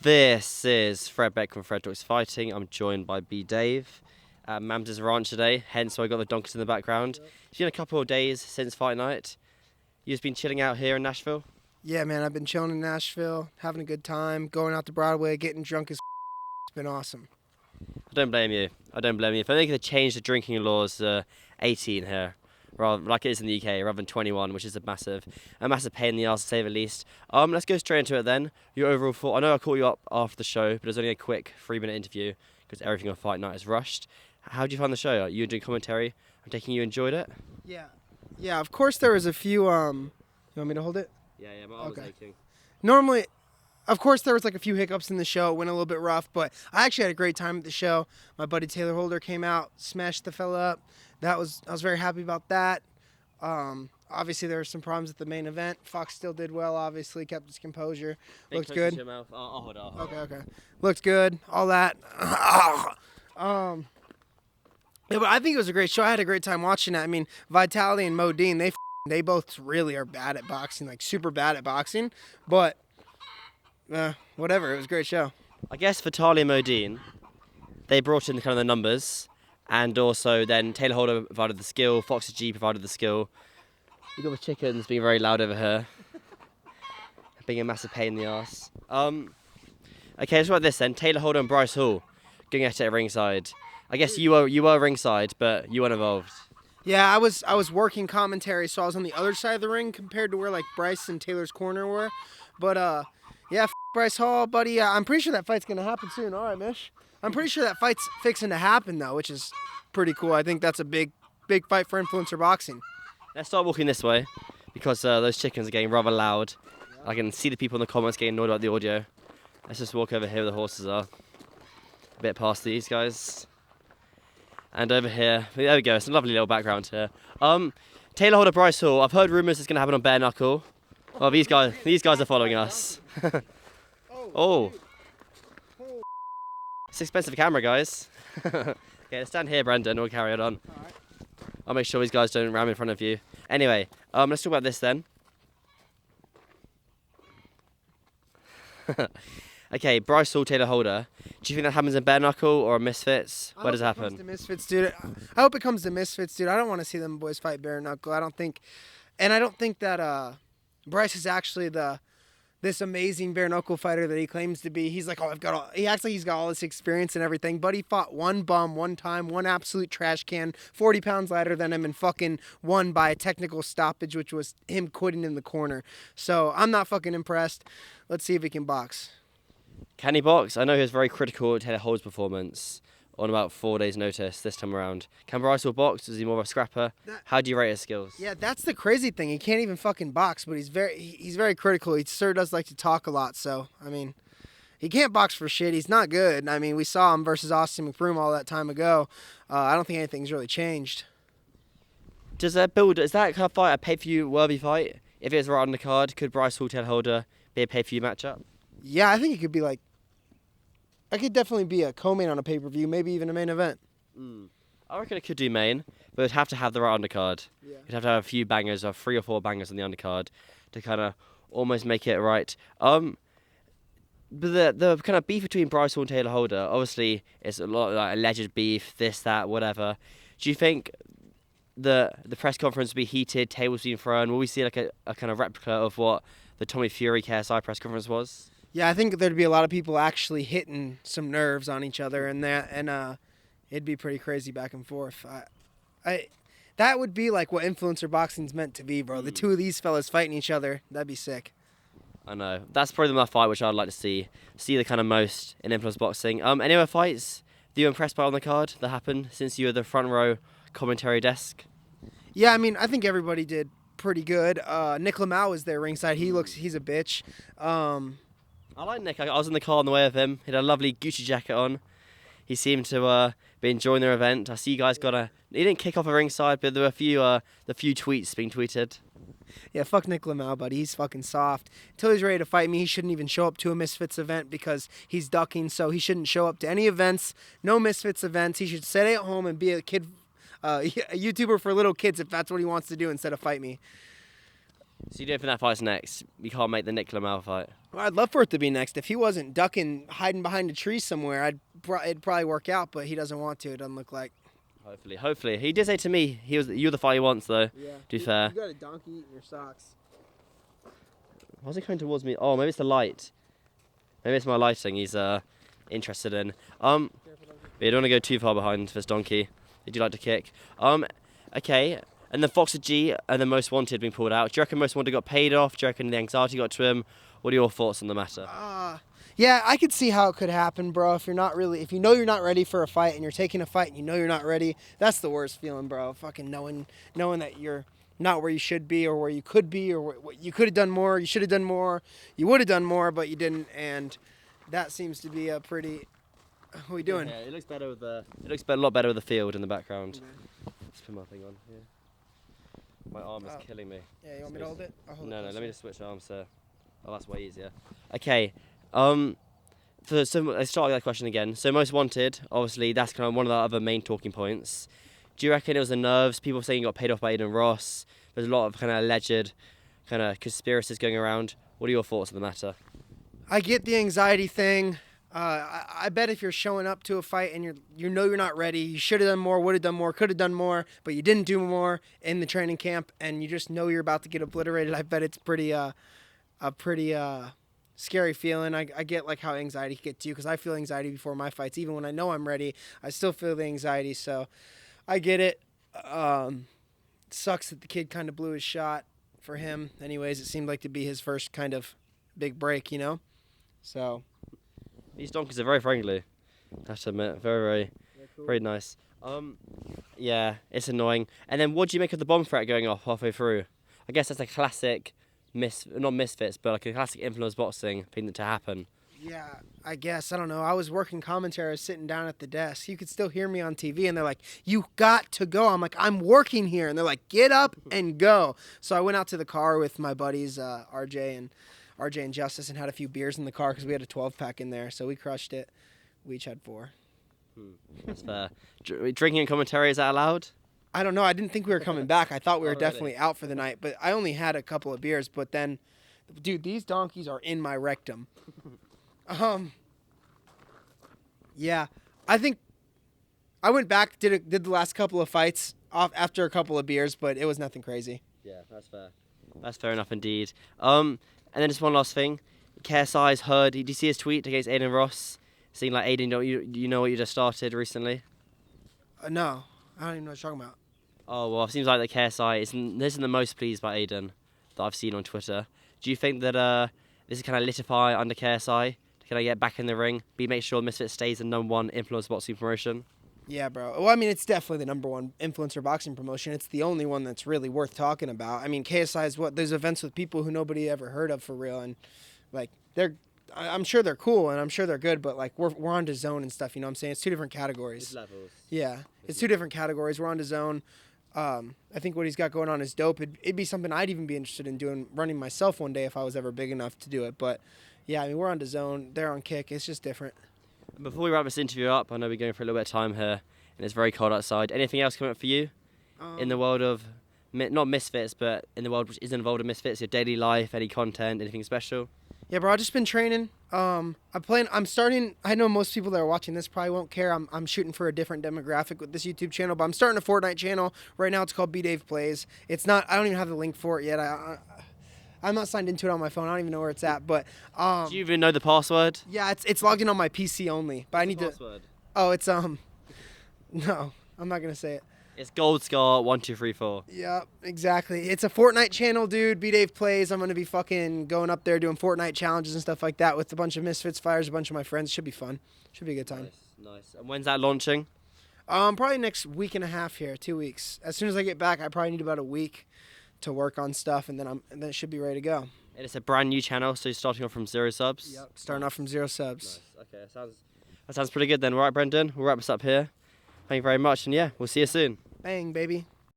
This is Fred Beck from Fred Talks Fighting. I'm joined by Bdave at Mam's Ranch today, hence why I got the donkeys in the background. It's been a couple of days since fight night. You've just been chilling out here in Nashville? Yeah, man, I've been chilling in Nashville, having a good time, going out to Broadway, getting drunk as It's been awesome. I don't blame you. If I think they changed the drinking laws to 18 here, rather like it is in the UK, rather than 21, which is a massive pain in the arse to say the least. Let's go straight into it then. Your overall thought. I know I called you up after the show, but it was only a quick 3-minute interview because everything on fight night is rushed. How did you find the show? You doing commentary? I'm taking you enjoyed it. Yeah. Of course, there was a few. You want me to hold it? Yeah, my arm was aching. Normally, of course, there was like a few hiccups in the show. It went a little bit rough, but I actually had a great time at the show. My buddy Tayler Holder came out, smashed the fella up. I was very happy about that. Obviously, there were some problems at the main event. Fox still did well, obviously, kept his composure. Looked good. I'll hold it. Okay. Looked good, all that. Yeah, but I think it was a great show. I had a great time watching it. I mean, Vitaly and Modine, they both really are bad at boxing, like super bad at boxing. But whatever, it was a great show. I guess for Tali and Modine, they brought in kind of the numbers, and also then Tayler Holder provided the skill, Fox's G provided the skill. You got the chickens being very loud over here, being a massive pain in the ass. Okay, let's about this then. Tayler Holder and Bryce Hall going at it at ringside. I guess you were ringside, but you weren't involved. Yeah, I was working commentary, so I was on the other side of the ring compared to where like Bryce and Taylor's corner were. But yeah, Bryce Hall, buddy. I'm pretty sure that fight's gonna happen soon. All right, Mish. I'm pretty sure that fight's fixing to happen though, which is pretty cool. I think that's a big fight for influencer boxing. Let's start walking this way because those chickens are getting rather loud. Yeah. I can see the people in the comments getting annoyed about the audio. Let's just walk over here where the horses are. A bit past these guys. And over here, there we go, it's a lovely little background here. Tayler Holder, Bryce Hall, I've heard rumours it's going to happen on Bare Knuckle. Well, these guys are following us. Oh. It's expensive camera, guys. Okay, let's stand here, Brendan, we'll carry it on. Alright. I'll make sure these guys don't ram in front of you. Anyway, let's talk about this then. Okay, Bryce Hall, Tayler Holder. Do you think that happens in Bare Knuckle or Misfits? Where does it happen? I hope it comes to Misfits, dude. I hope it comes to Misfits, dude. I don't want to see them boys fight Bare Knuckle. I don't think that Bryce is actually this amazing bare knuckle fighter that he claims to be. He's like, he acts like he's got all this experience and everything, but he fought one bum one time, one absolute trash can, 40 pounds lighter than him, and fucking won by a technical stoppage, which was him quitting in the corner. So I'm not fucking impressed. Let's see if he can box. Can he box? I know he was very critical of Tayler Holder's performance on about 4 days' notice this time around. Can Bryce Hall box? Is he more of a scrapper? How do you rate his skills? Yeah, that's the crazy thing. He can't even fucking box, but he's very critical. He sure does like to talk a lot. So I mean, he can't box for shit. He's not good. I mean, we saw him versus Austin McBroom all that time ago. I don't think anything's really changed. Is that kind of fight a pay-per-view worthy fight? If it's right on the card, could Bryce Hall, Tayler Holder be a pay-per-view matchup? Yeah, I think it could be like. I could definitely be a co-main on a pay-per-view, maybe even a main event. I reckon it could do main, but it'd have to have the right undercard. Yeah. You'd have to have a few bangers, or 3 or 4 bangers on the undercard to kind of almost make it right. But the kind of beef between Bryce Hall and Tayler Holder, obviously, it's a lot of like alleged beef, this, that, whatever. Do you think the press conference will be heated, tables being thrown? Will we see like a kind of replica of what the Tommy Fury KSI press conference was? Yeah, I think there'd be a lot of people actually hitting some nerves on each other, and it'd be pretty crazy back and forth. That would be like what influencer boxing's meant to be, bro. The two of these fellas fighting each other, that'd be sick. I know. That's probably my fight which I'd like to see the kind of most in influence boxing. Any other fights that you were impressed by on the card that happened since you were the front row commentary desk? Yeah, I mean, I think everybody did pretty good. Nich Lmao was there ringside. He's a bitch. I like Nich. I was in the car on the way with him. He had a lovely Gucci jacket on. He seemed to be enjoying their event. I see you guys he didn't kick off a ringside, but there were the few tweets being tweeted. Yeah, fuck Nich Lmao, buddy. He's fucking soft. Until he's ready to fight me, he shouldn't even show up to a Misfits event because he's ducking, so he shouldn't show up to any events, no Misfits events. He should stay at home and be a YouTuber for little kids if that's what he wants to do instead of fight me. So you don't think that fight's next? You can't make the Nich Lmao fight. Well, I'd love for it to be next. If he wasn't ducking, hiding behind a tree somewhere, it'd probably work out. But he doesn't want to. It doesn't look like. Hopefully. He did say to me you're the fight he wants though. Yeah. To be fair. You got a donkey eating your socks. Why's he coming towards me? Oh, maybe it's the light. Maybe it's my lighting he's interested in. But you don't want to go too far behind this donkey. They do like to kick. Okay. And the Fox G and the Most Wanted being pulled out. Do you reckon Most Wanted got paid off? Do you reckon the anxiety got to him? What are your thoughts on the matter? Yeah, I could see how it could happen, bro. If you know you're not ready for a fight and you're taking a fight and you know you're not ready, that's the worst feeling, bro. Fucking knowing that you're not where you should be or where you could be or what you could have done more, you should have done more, you would have done more, but you didn't, and that seems to be a pretty. What are we doing? Yeah, it looks better with the. It looks a lot better with the field in the background. Okay. Let's put my thing on here. My arm is killing me. Yeah, you want me to hold it? I'll hold it. No, let me just switch arms, sir. Oh, that's way easier. Okay. So let's start with that question again. So Most Wanted, obviously, that's kind of one of the other main talking points. Do you reckon it was the nerves? People saying he got paid off by Aiden Ross. There's a lot of kind of alleged kind of conspiracies going around. What are your thoughts on the matter? I get the anxiety thing. I bet if you're showing up to a fight and you know you're not ready, you should have done more, would have done more, could have done more, but you didn't do more in the training camp, and you just know you're about to get obliterated. I bet it's a pretty scary feeling. I get like how anxiety can get to you because I feel anxiety before my fights. Even when I know I'm ready, I still feel the anxiety. So I get it. Sucks that the kid kind of blew his shot for him. Anyways, it seemed like to be his first kind of big break, So. These donkeys are very friendly, I have to admit. Very, Cool. very nice. Yeah, it's annoying. And then what do you make of the bomb threat going off halfway through? I guess that's a classic, not Misfits, but like a classic influence boxing thing to happen. Yeah, I guess. I don't know. I was working commentary. I was sitting down at the desk. You could still hear me on TV, and they're like, you got to go. I'm like, I'm working here. And they're like, get up and go. So I went out to the car with my buddies, RJ and Justice, and had a few beers in the car because we had a 12-pack in there. So we crushed it. We each had 4. That's fair. Drinking and commentary, is that allowed? I don't know. I didn't think we were coming back. I thought we were Really? definitely out for the night. But I only had a couple of beers. But then, dude, these donkeys are in my rectum. Yeah. I think I went back, did the last couple of fights off after a couple of beers, but it was nothing crazy. Yeah, that's fair. That's fair enough indeed. And then just one last thing. KSI's heard. Did you see his tweet against Aiden Ross? Saying like, Aiden, you know what you just started recently? No, I don't even know what you're talking about. Oh, well, it seems like the KSI isn't the most pleased by Aiden that I've seen on Twitter. Do you think that this is kind of lit a fire under KSI to kind of get back in the ring, make sure Misfits stays the #1 influencer boxing promotion? Yeah, bro. Well, I mean, it's definitely the #1 influencer boxing promotion. It's the only one that's really worth talking about. I mean, KSI is there's events with people who nobody ever heard of for real, and like I'm sure they're cool and I'm sure they're good, but like we're on to zone and stuff. You know what I'm saying? It's 2 different categories. It's levels. Yeah, it's 2 different categories. We're on to zone. I think what he's got going on is dope. It'd be something I'd even be interested in running myself one day if I was ever big enough to do it. But yeah, I mean, we're on to zone. They're on kick. It's just different. Before we wrap this interview up, I know we're going for a little bit of time here, and it's very cold outside. Anything else coming up for you in the world of not Misfits, but in the world which isn't involved in Misfits? Your daily life, any content, anything special? Yeah, bro, I've just been training. I'm starting. I know most people that are watching this probably won't care. I'm shooting for a different demographic with this YouTube channel, but I'm starting a Fortnite channel right now. It's called Bdave Plays. It's not. I don't even have the link for it yet. I'm not signed into it on my phone. I don't even know where it's at. But do you even know the password? Yeah, it's logged in on my PC only. But I need password? Oh, it's No, I'm not gonna say it. It's Gold Scar 1234. Yeah, exactly. It's a Fortnite channel, dude. Bdave Plays. I'm gonna be fucking going up there doing Fortnite challenges and stuff like that with a bunch of Misfits fighters, a bunch of my friends. Should be fun. Should be a good time. Nice. And when's that launching? Probably next week and a half here, 2 weeks. As soon as I get back, I probably need about a week to work on stuff, and then it should be ready to go. And it's a brand new channel, so you're starting off from 0 subs. Yep. Starting off from 0 subs. Nice. Okay, that sounds pretty good then. All right, Brendan, we'll wrap this up here. Thank you very much, and yeah, we'll see you soon. Bang, baby.